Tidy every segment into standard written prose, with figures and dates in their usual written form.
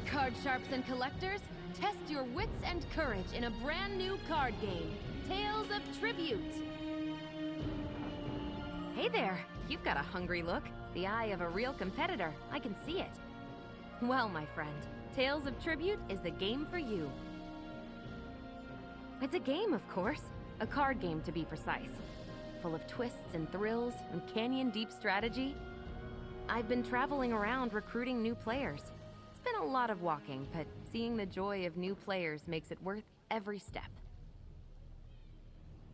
Card sharps and collectors, test your wits and courage in a brand new card game, Tales of Tribute. Hey there, you've got a hungry look. The eye of a real competitor, I can see it. Well, my friend, Tales of Tribute is the game for you. It's a game, of course. A card game, to be precise. Full of twists and thrills and canyon-deep strategy. I've been traveling around recruiting new players. It's been a lot of walking, but seeing the joy of new players makes it worth every step.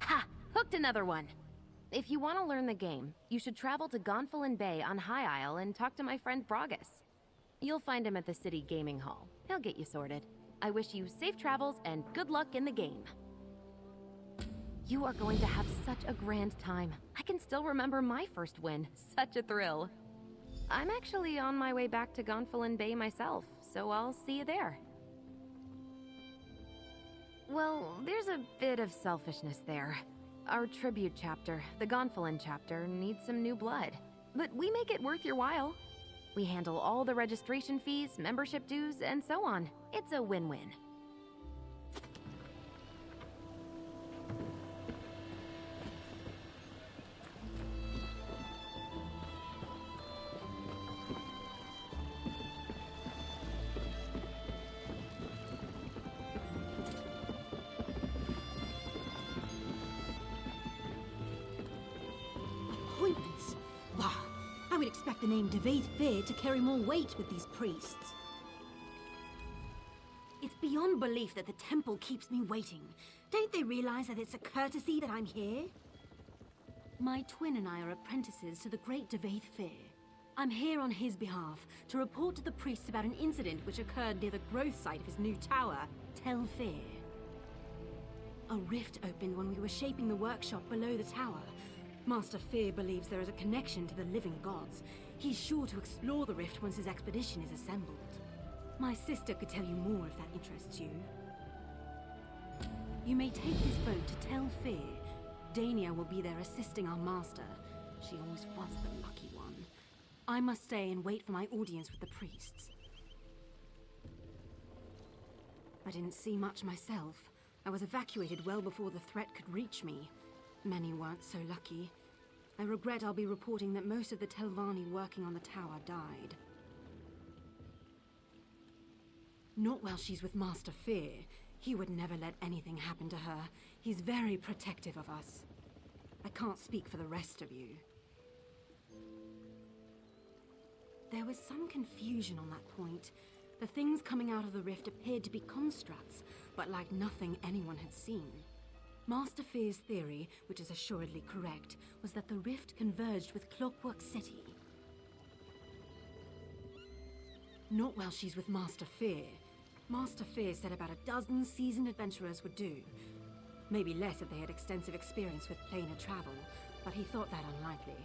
Ha! Hooked another one! If you want to learn the game, you should travel to Gonfalon Bay on High Isle and talk to my friend Bragas. You'll find him at the City Gaming Hall. He'll get you sorted. I wish you safe travels and good luck in the game. You are going to have such a grand time. I can still remember my first win. Such a thrill. I'm actually on my way back to Gonfalon Bay myself, so I'll see you there. Well, there's a bit of selfishness there. Our tribute chapter, the Gonfalon chapter, needs some new blood. But we make it worth your while. We handle all the registration fees, membership dues, and so on. It's a win-win. Appointments? Bah! I would expect the name Devaith Fear to carry more weight with these priests. It's beyond belief that the temple keeps me waiting. Don't they realize that it's a courtesy that I'm here? My twin and I are apprentices to the great Devaith Fear. I'm here on his behalf to report to the priests about an incident which occurred near the growth site of his new tower, Tel Fear. A rift opened when we were shaping the workshop below the tower. Master Fear believes there is a connection to the living gods. He's sure to explore the rift once his expedition is assembled. My sister could tell you more if that interests you. You may take this boat to Tel Fear. Dania will be there assisting our master. She always was the lucky one. I must stay and wait for my audience with the priests. I didn't see much myself. I was evacuated well before the threat could reach me. Many weren't so lucky. I regret I'll be reporting that most of the Telvanni working on the tower died. Not while she's with Master Fear. He would never let anything happen to her. He's very protective of us. I can't speak for the rest of you. There was some confusion on that point. The things coming out of the rift appeared to be constructs, but like nothing anyone had seen. Master Fear's theory, which is assuredly correct, was that the rift converged with Clockwork City. Not while she's with Master Fear. Master Fear said about a dozen seasoned adventurers would do. Maybe less if they had extensive experience with planar travel, but he thought that unlikely.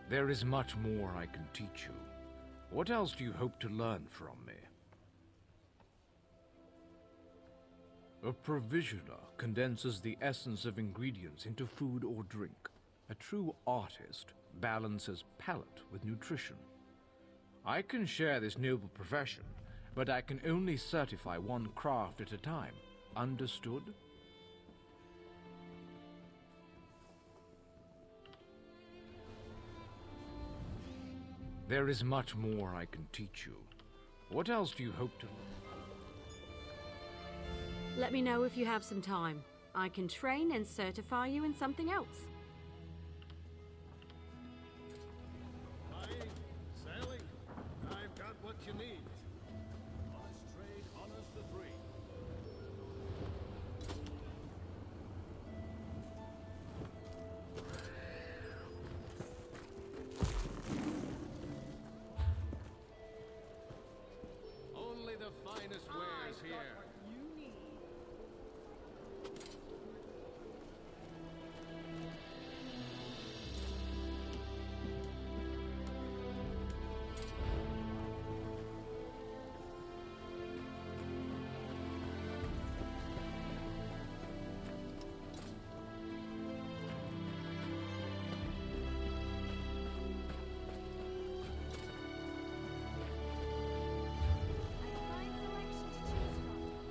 There is much more I can teach you. What else do you hope to learn from me? A provisioner condenses the essence of ingredients into food or drink. A true artist balances palate with nutrition. I can share this noble profession, but I can only certify one craft at a time. Understood? There is much more I can teach you. What else do you hope to learn? Let me know if you have some time. I can train and certify you in something else. Buying, selling, I've got what you need. Honest trade honors the free. here. Fine selection to choose from.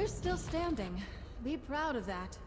You're still standing. Be proud of that.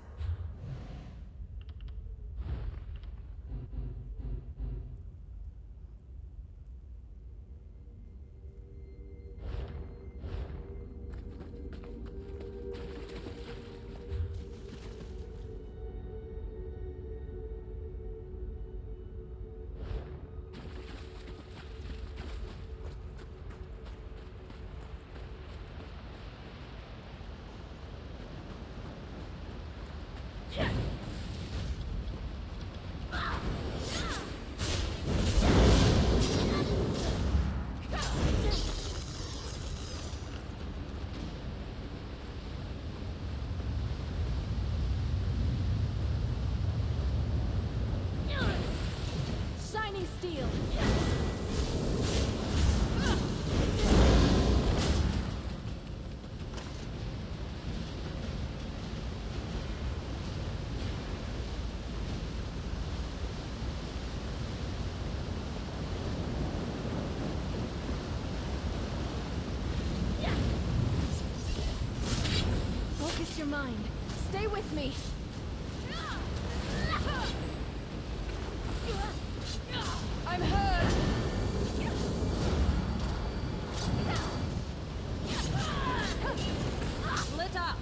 Shiny steel! Focus your mind. Stay with me. I'm hurt. Lit up!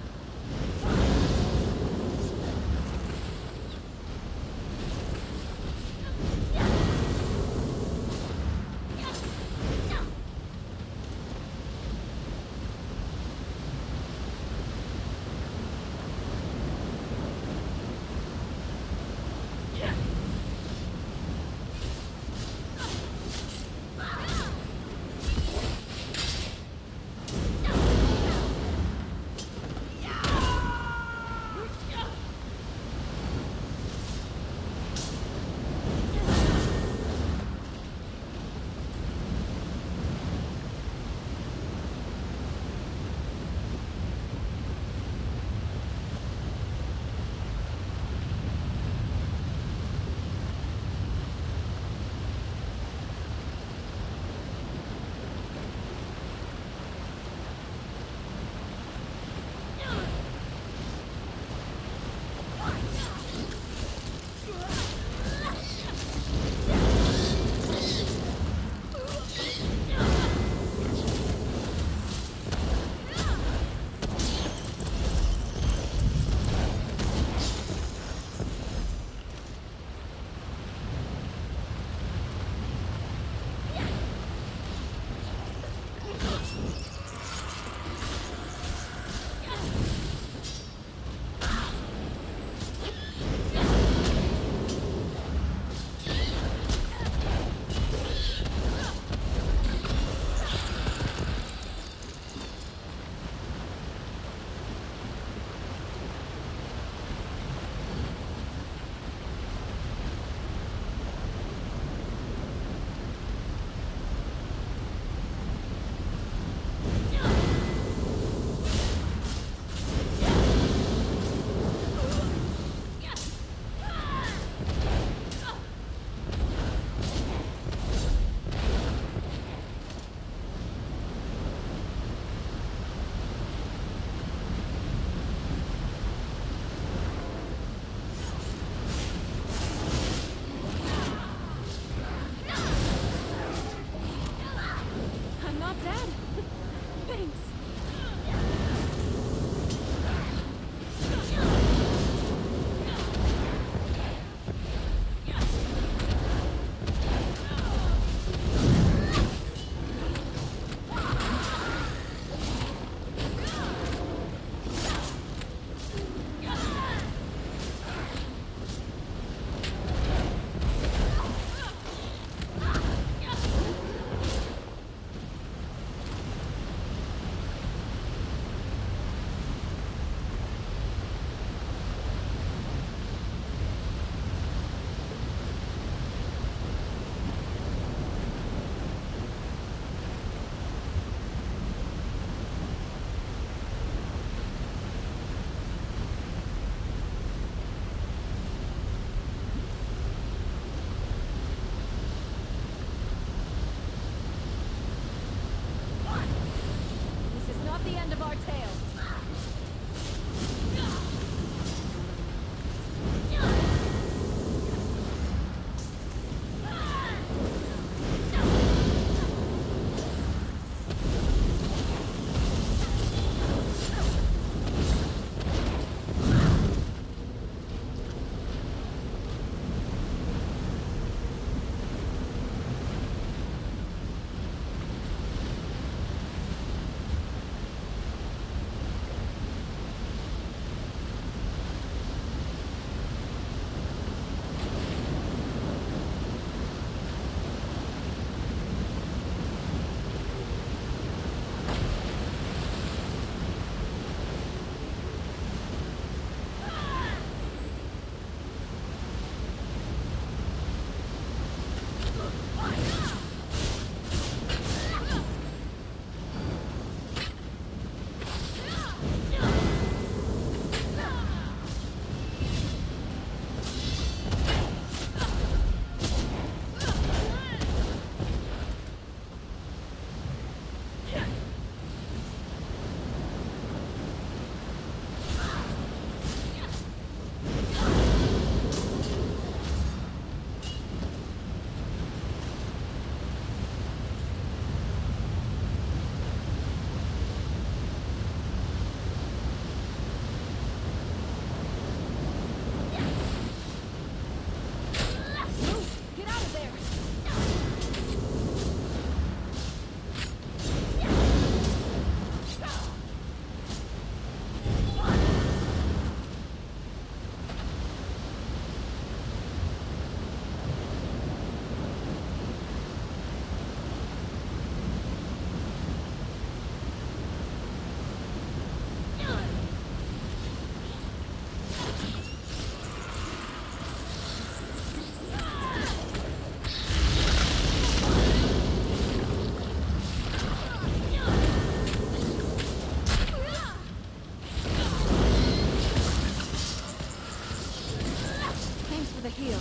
for the heal.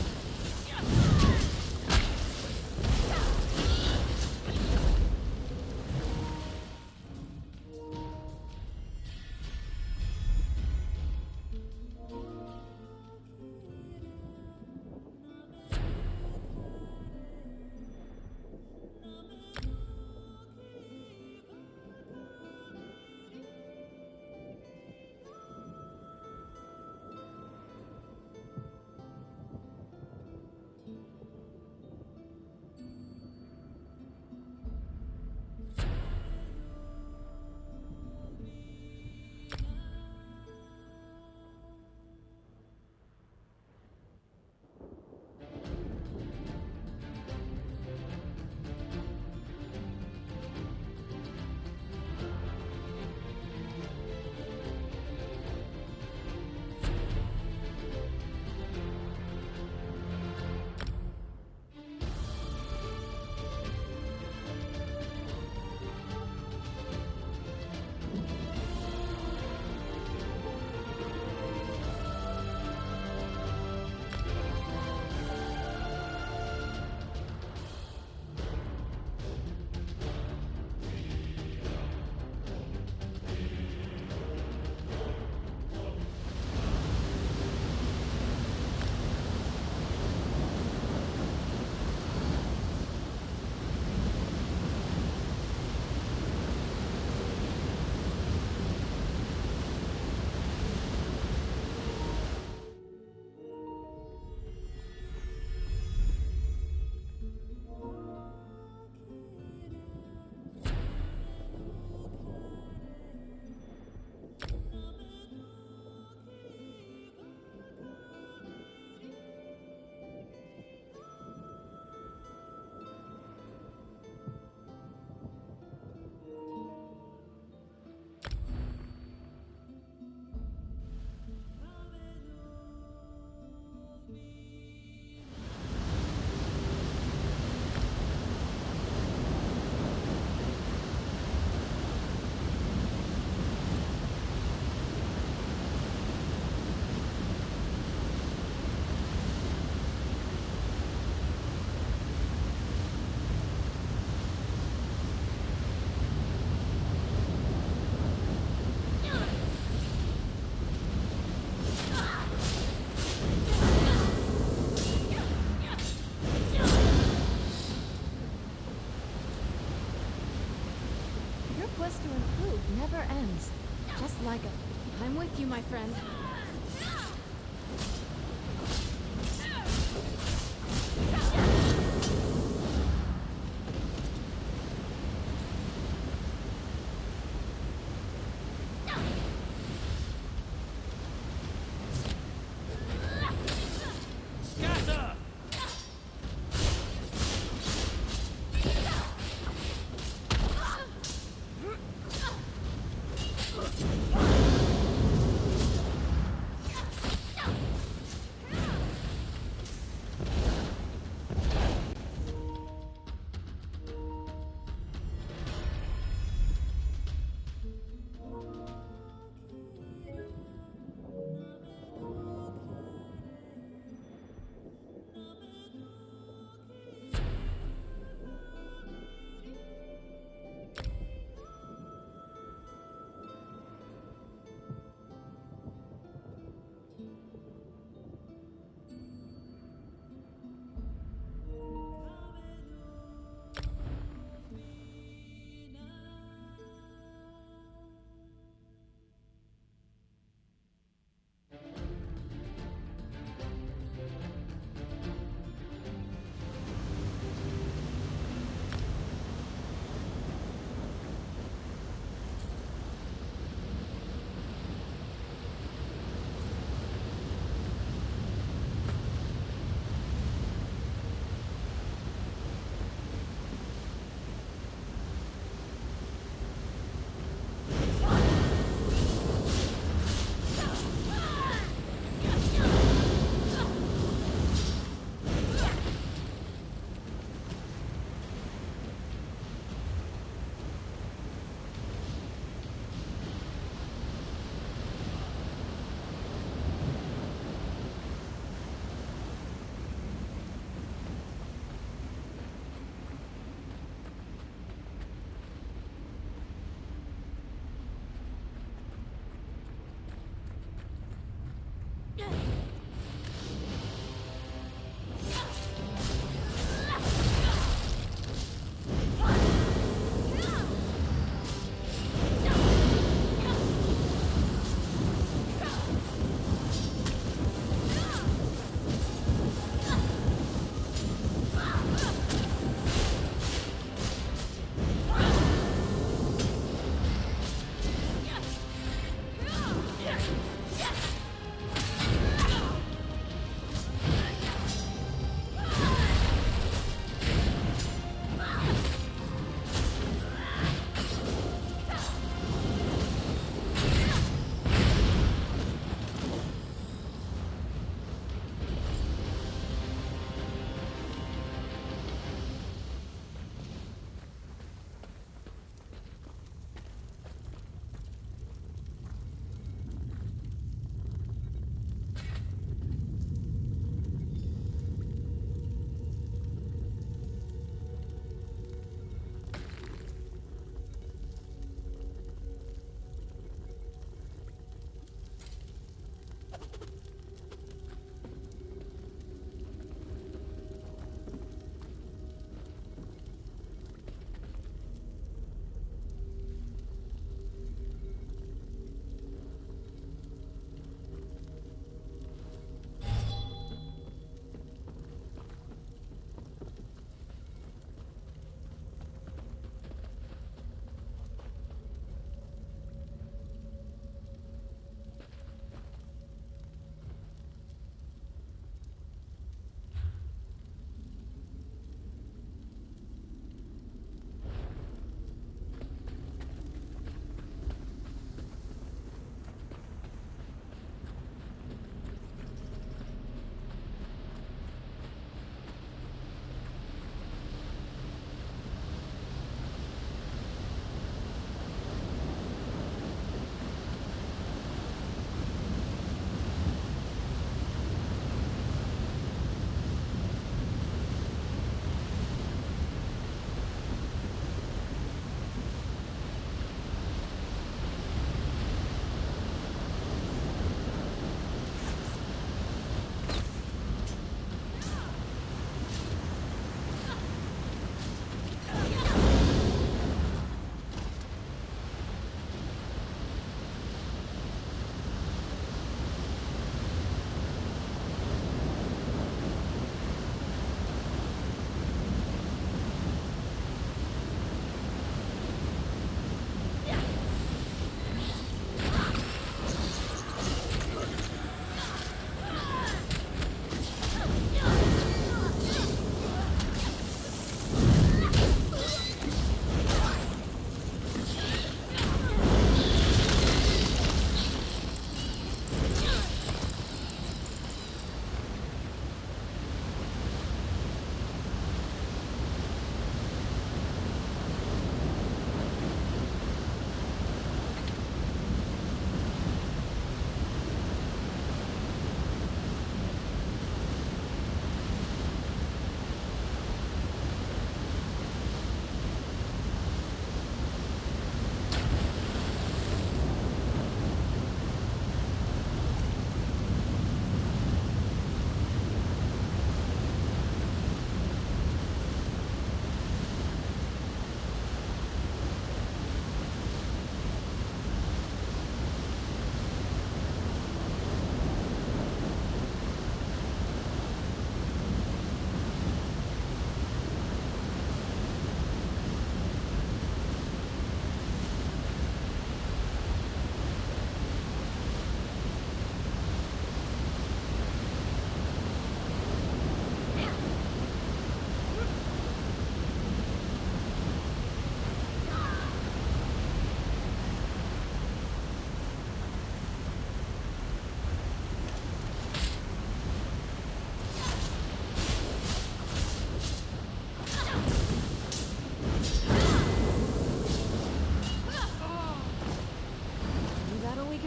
Quest to improve never ends. Just like a... I'm with you, my friend.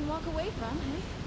walk away from, eh?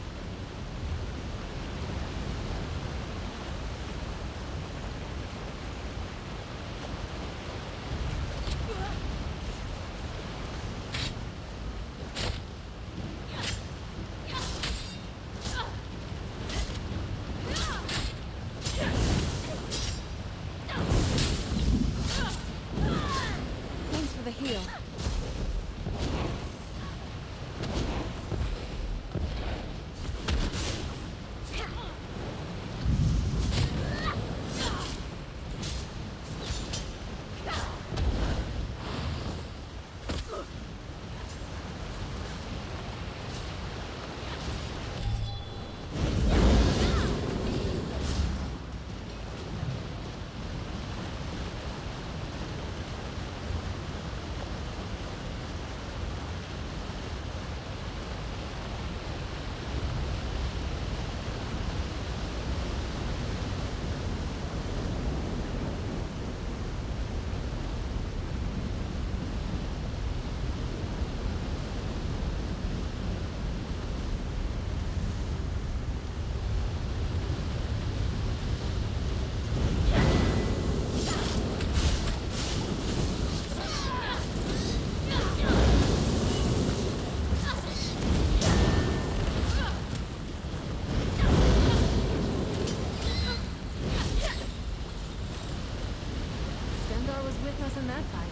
in that fight.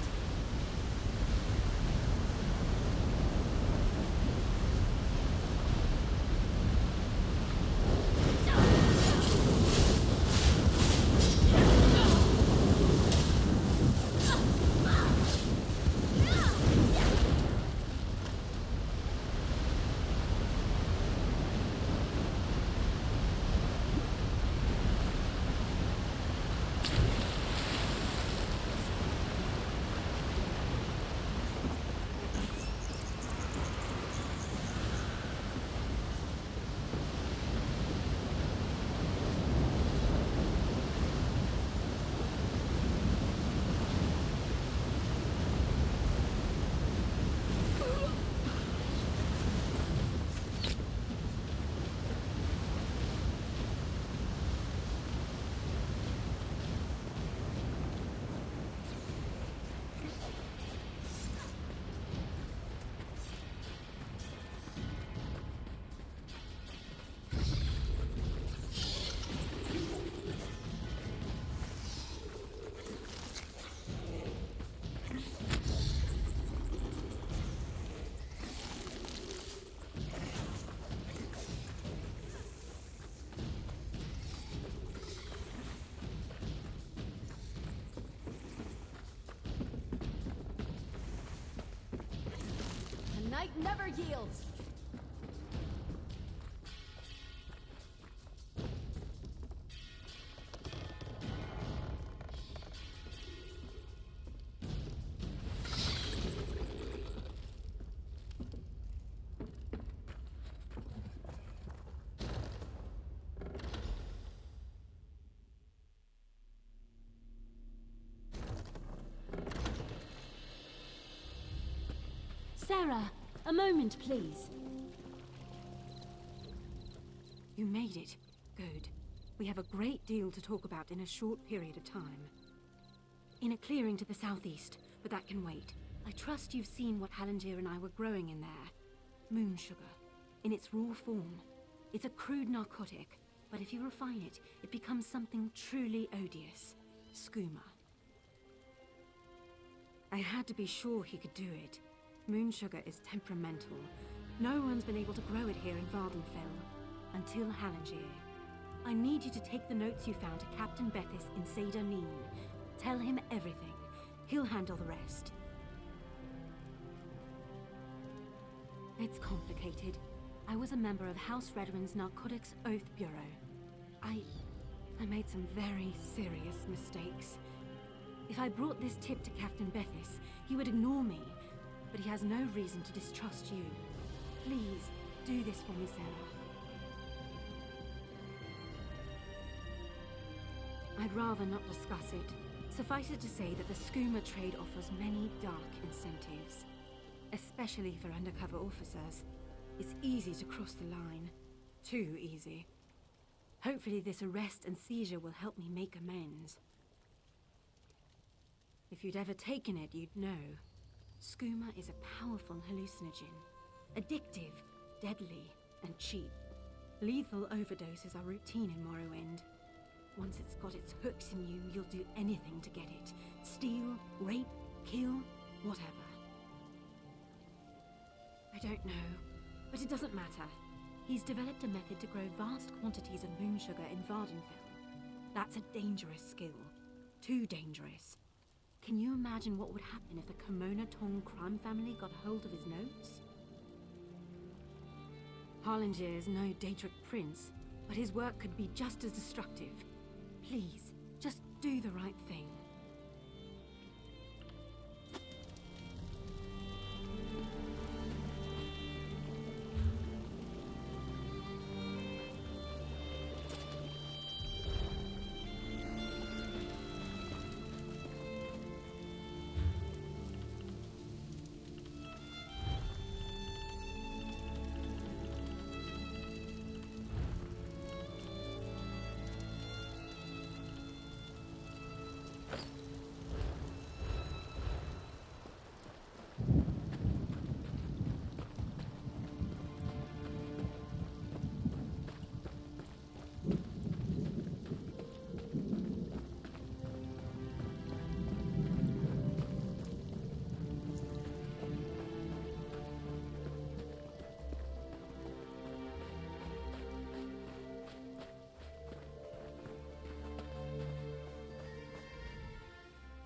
The night never yields. Sarah, a moment, please. You made it. Good. We have a great deal to talk about in a short period of time. In a clearing to the southeast, but that can wait. I trust you've seen what Hallengier and I were growing in there. Moon sugar. In its raw form. It's a crude narcotic, but if you refine it, it becomes something truly odious. Skooma. I had to be sure he could do it. Moon sugar is temperamental. No one's been able to grow it here in Vardenfell. Until Hallengier. I need you to take the notes you found to Captain Bethis in Seder Neen. Tell him everything. He'll handle the rest. It's complicated. I was a member of House Redwin's Narcotics Oath Bureau. I made some very serious mistakes. If I brought this tip to Captain Bethis, he would ignore me. But he has no reason to distrust you. Please, do this for me, Sarah. I'd rather not discuss it. Suffice it to say that the Skooma trade offers many dark incentives. Especially for undercover officers. It's easy to cross the line. Too easy. Hopefully this arrest and seizure will help me make amends. If you'd ever taken it, you'd know. Skooma is a powerful hallucinogen. Addictive, deadly, and cheap. Lethal overdoses are routine in Morrowind. Once it's got its hooks in you, you'll do anything to get it. Steal, rape, kill, whatever. I don't know, but it doesn't matter. He's developed a method to grow vast quantities of moon sugar in Vardenfell. That's a dangerous skill. Too dangerous. Can you imagine what would happen if the Kimona Tong crime family got hold of his notes? Hallengier is no Daedric prince, but his work could be just as destructive. Please, just do the right thing.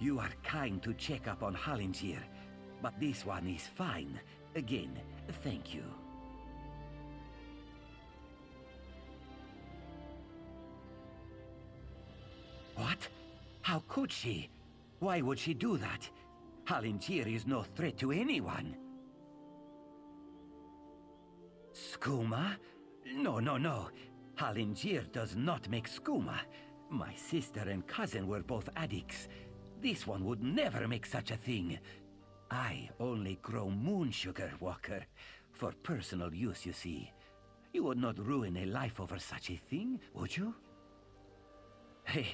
You are kind to check up on Hallingier, but this one is fine. Again, thank you. What? How could she? Why would she do that? Hallingier is no threat to anyone. Skooma? No, no, no. Hallingier does not make skooma. My sister and cousin were both addicts. This one would never make such a thing. I only grow moon sugar, Walker. For personal use, you see. You would not ruin a life over such a thing, would you? Hey,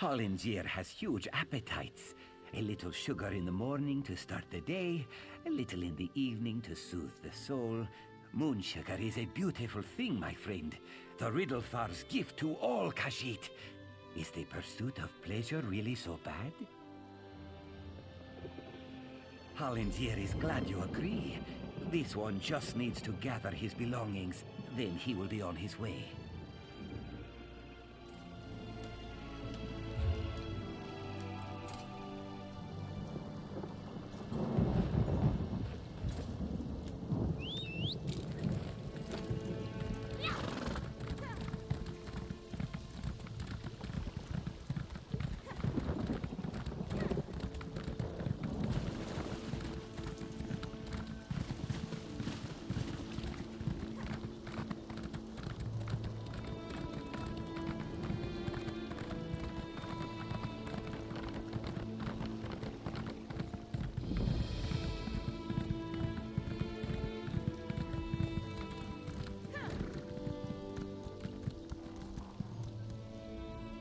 Hallingier has huge appetites. A little sugar in the morning to start the day, a little in the evening to soothe the soul. Moon sugar is a beautiful thing, my friend. The Riddlethar's gift to all Khajiit. Is the pursuit of pleasure really so bad? Hallingier is glad you agree. This one just needs to gather his belongings, then he will be on his way.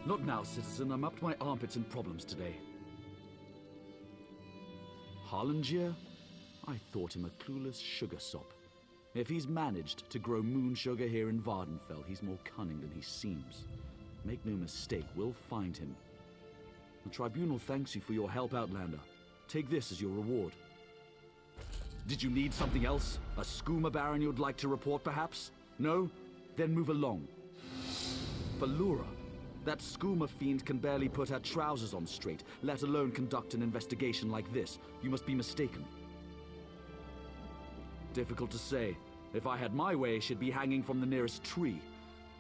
Not now, citizen. I'm up to my armpits in problems today. Hallingier? I thought him a clueless sugar sop. If he's managed to grow moon sugar here in Vardenfell, he's more cunning than he seems. Make no mistake, we'll find him. The Tribunal thanks you for your help, Outlander. Take this as your reward. Did you need something else? A skooma baron you'd like to report, perhaps? No? Then move along. Falura. That skooma fiend can barely put her trousers on straight, let alone conduct an investigation like this. You must be mistaken. Difficult to say. If I had my way, she'd be hanging from the nearest tree.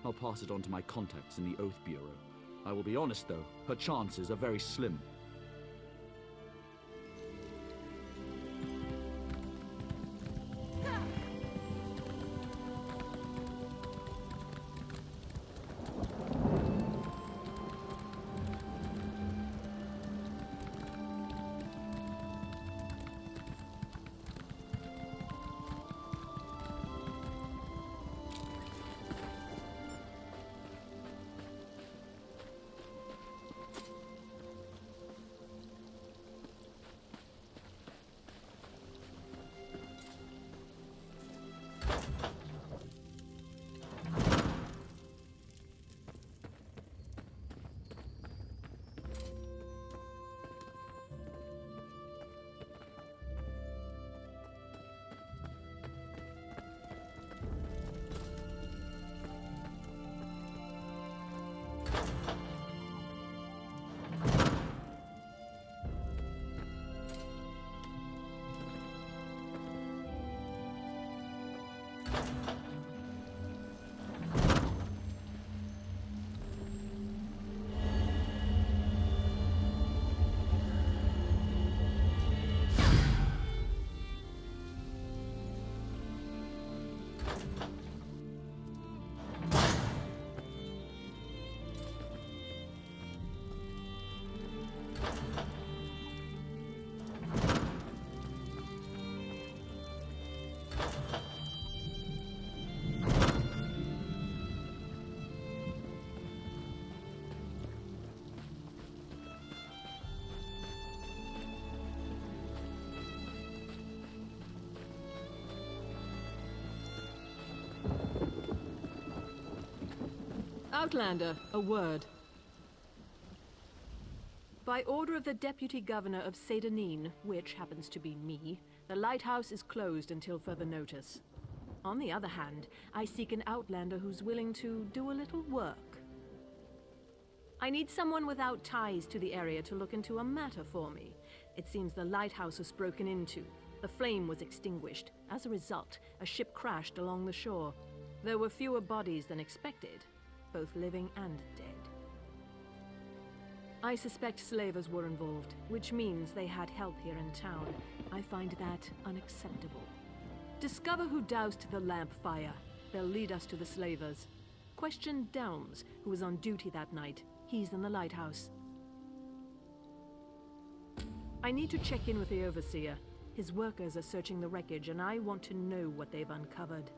I'll pass it on to my contacts in the Oath Bureau. I will be honest, though, her chances are very slim. Outlander, a word. By order of the Deputy Governor of Sedanine, which happens to be me, the lighthouse is closed until further notice. On the other hand, I seek an Outlander who's willing to do a little work. I need someone without ties to the area to look into a matter for me. It seems the lighthouse was broken into. The flame was extinguished. As a result, a ship crashed along the shore. There were fewer bodies than expected, both living and dead. I suspect slavers were involved, which means they had help here in town. I find that unacceptable. Discover who doused the lamp fire. They'll lead us to the slavers. Question Delms, who was on duty that night. He's in the lighthouse. I need to check in with the Overseer. His workers are searching the wreckage, and I want to know what they've uncovered.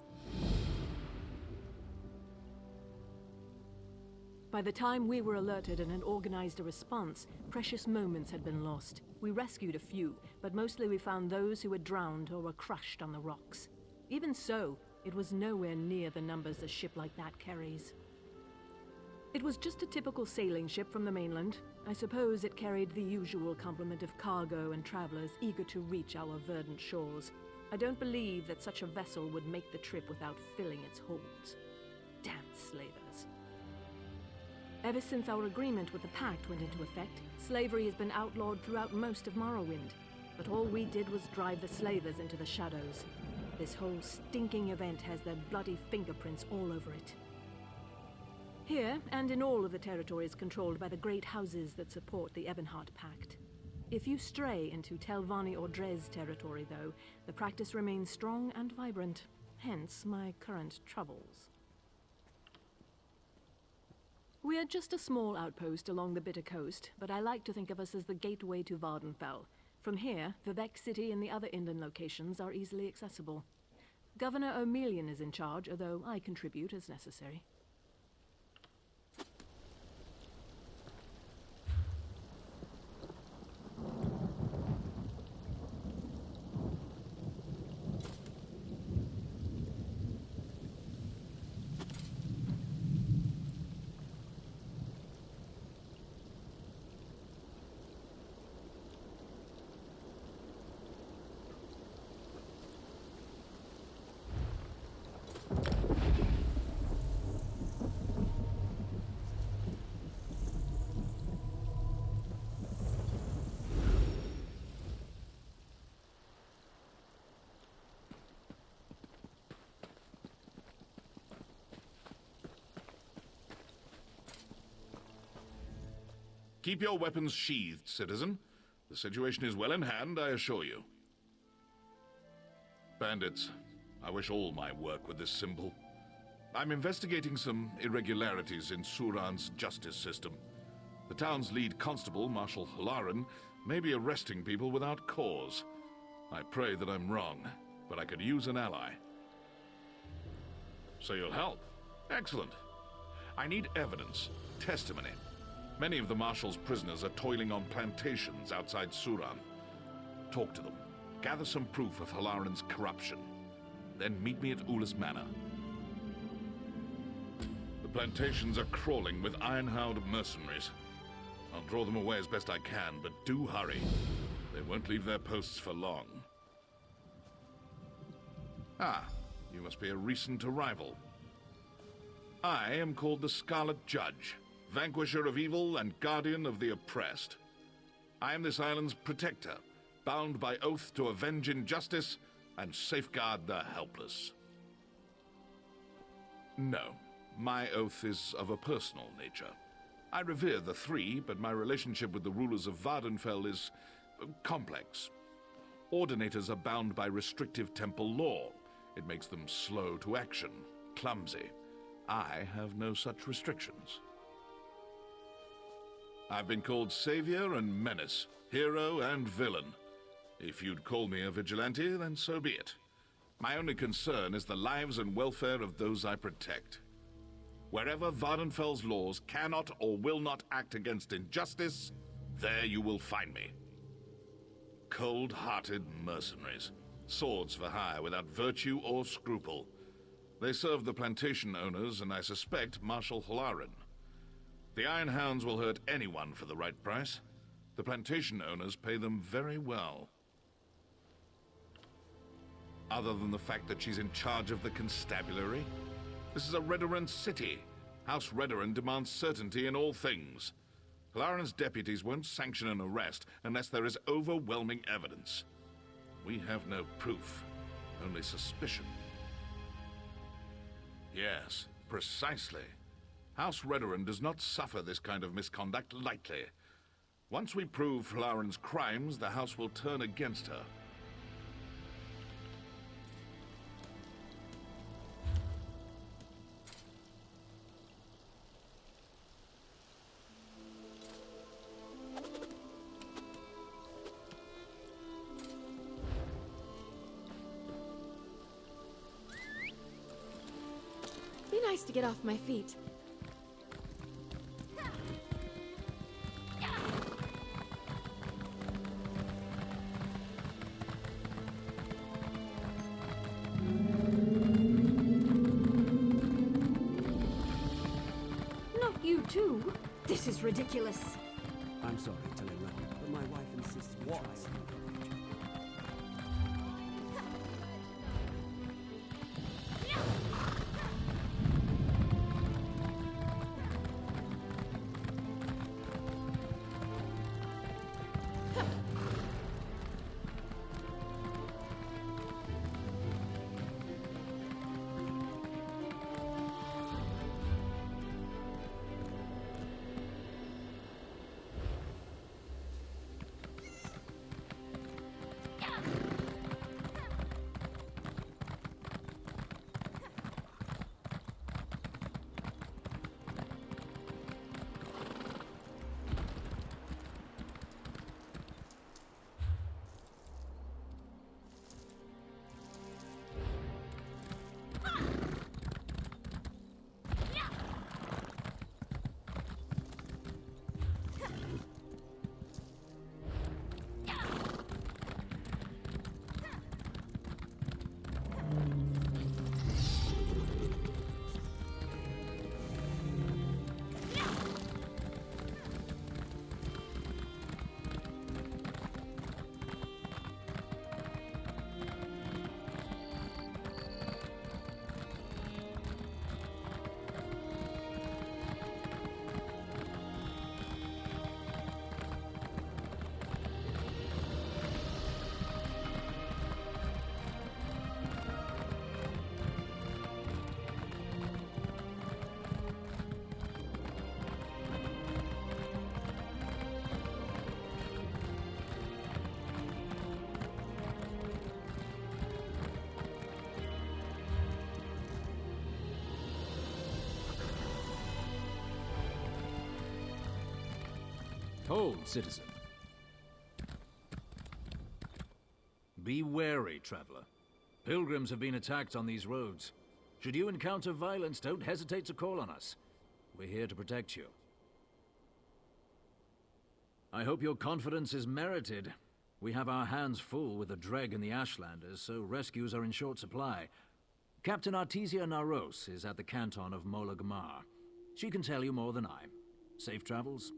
By the time we were alerted and had organized a response, precious moments had been lost. We rescued a few, but mostly we found those who had drowned or were crushed on the rocks. Even so, it was nowhere near the numbers a ship like that carries. It was just a typical sailing ship from the mainland. I suppose it carried the usual complement of cargo and travelers eager to reach our verdant shores. I don't believe that such a vessel would make the trip without filling its holds. Damn slavers. Ever since our agreement with the Pact went into effect, slavery has been outlawed throughout most of Morrowind. But all we did was drive the slavers into the shadows. This whole stinking event has their bloody fingerprints all over it. Here, and in all of the territories controlled by the great houses that support the Ebonheart Pact. If you stray into Telvanni or Dres territory, though, the practice remains strong and vibrant. Hence my current troubles. We are just a small outpost along the Bitter Coast, but I like to think of us as the gateway to Vardenfell. From here, Vivec City and the other inland locations are easily accessible. Governor O'Melian is in charge, although I contribute as necessary. Keep your weapons sheathed, citizen. The situation is well in hand, I assure you. Bandits, I wish all my work were this simple. I'm investigating some irregularities in Suran's justice system. The town's lead constable, Marshal Halaran, may be arresting people without cause. I pray that I'm wrong, but I could use an ally. So you'll help? Excellent. I need evidence, testimony. Many of the Marshal's prisoners are toiling on plantations outside Suran. Talk to them. Gather some proof of Halaran's corruption. Then meet me at Ulis Manor. The plantations are crawling with Ironhound mercenaries. I'll draw them away as best I can, but do hurry. They won't leave their posts for long. Ah, you must be a recent arrival. I am called the Scarlet Judge, vanquisher of evil and guardian of the oppressed. I am this island's protector, bound by oath to avenge injustice and safeguard the helpless. No, my oath is of a personal nature. I revere the three, but my relationship with the rulers of Vardenfell is complex. Ordinators are bound by restrictive temple law. It makes them slow to action, clumsy. I have no such restrictions. I've been called savior and menace, hero and villain. If you'd call me a vigilante, then so be it. My only concern is the lives and welfare of those I protect. Wherever Vardenfell's laws cannot or will not act against injustice, there you will find me. Cold-hearted mercenaries, swords for hire without virtue or scruple. They serve the plantation owners, and I suspect Marshal Halaran. The Ironhounds will hurt anyone for the right price. The plantation owners pay them very well. Other than the fact that she's in charge of the constabulary, this is a Redorant city. House Redoran demands certainty in all things. Claren's deputies won't sanction an arrest unless there is overwhelming evidence. We have no proof, only suspicion. Yes, precisely. House Redoran does not suffer this kind of misconduct lightly. Once we prove Claren's crimes, the House will turn against her. Be nice to get off my feet. Not you too. This is ridiculous. I'm sorry, Talima, but my wife insists we try. Hold, citizen. Be wary, traveler. Pilgrims have been attacked on these roads. Should you encounter violence, don't hesitate to call on us. We're here to protect you. I hope your confidence is merited. We have our hands full with the Dreg and the Ashlanders, so rescues are in short supply. Captain Artesia Naros is at the canton of Mola Gamar. She can tell you more than I. Safe travels.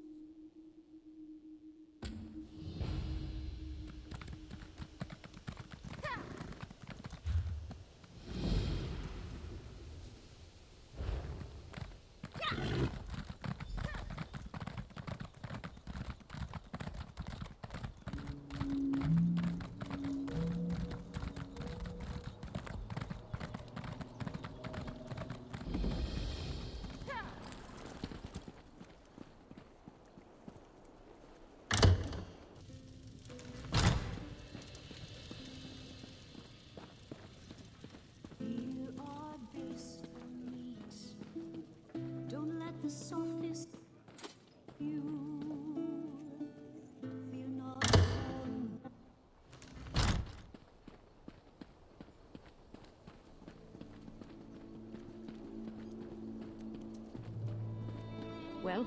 Well?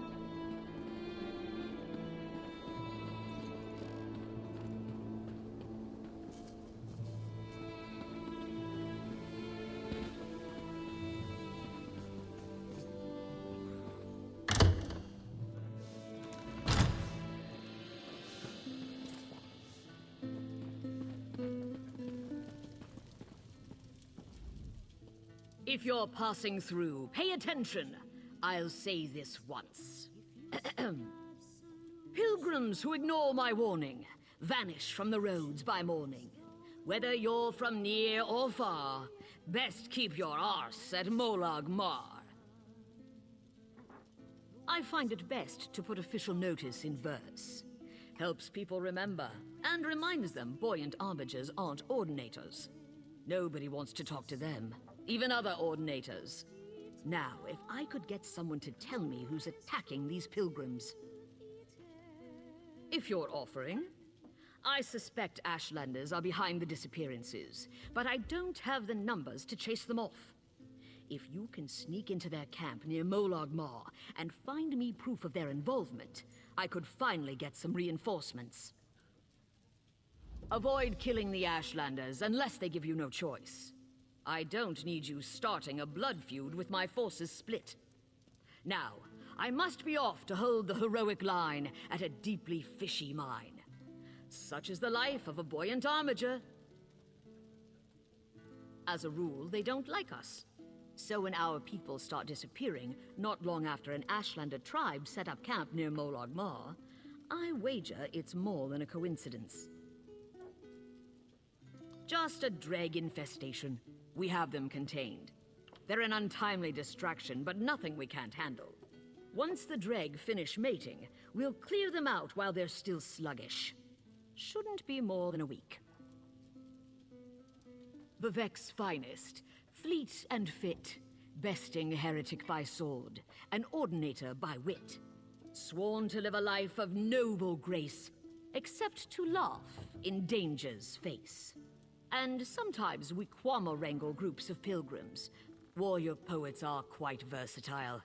If you're passing through, pay attention. I'll say this once. Pilgrims who ignore my warning vanish from the roads by morning. Whether you're from near or far, best keep your arse at Molag Mar. I find it best to put official notice in verse. Helps people remember, and reminds them buoyant armigers aren't ordinators. Nobody wants to talk to them, even other ordinators. Now, if I could get someone to tell me who's attacking these pilgrims. If you're offering. I suspect Ashlanders are behind the disappearances, but I don't have the numbers to chase them off. If you can sneak into their camp near Molag Mar and find me proof of their involvement, I could finally get some reinforcements. Avoid killing the Ashlanders unless they give you no choice. I don't need you starting a blood feud with my forces split. Now, I must be off to hold the heroic line at a deeply fishy mine. Such is the life of a buoyant armiger. As a rule, they don't like us. So when our people start disappearing, not long after an Ashlander tribe set up camp near Molag Mar, I wager it's more than a coincidence. Just a dreg infestation. We have them contained. They're an untimely distraction, but nothing we can't handle. Once the dreg finish mating, we'll clear them out while they're still sluggish. Shouldn't be more than a week. Vivek's finest, fleet and fit, besting heretic by sword, an ordinator by wit, sworn to live a life of noble grace, except to laugh in danger's face. And sometimes we quama wrangle groups of pilgrims. Warrior poets are quite versatile.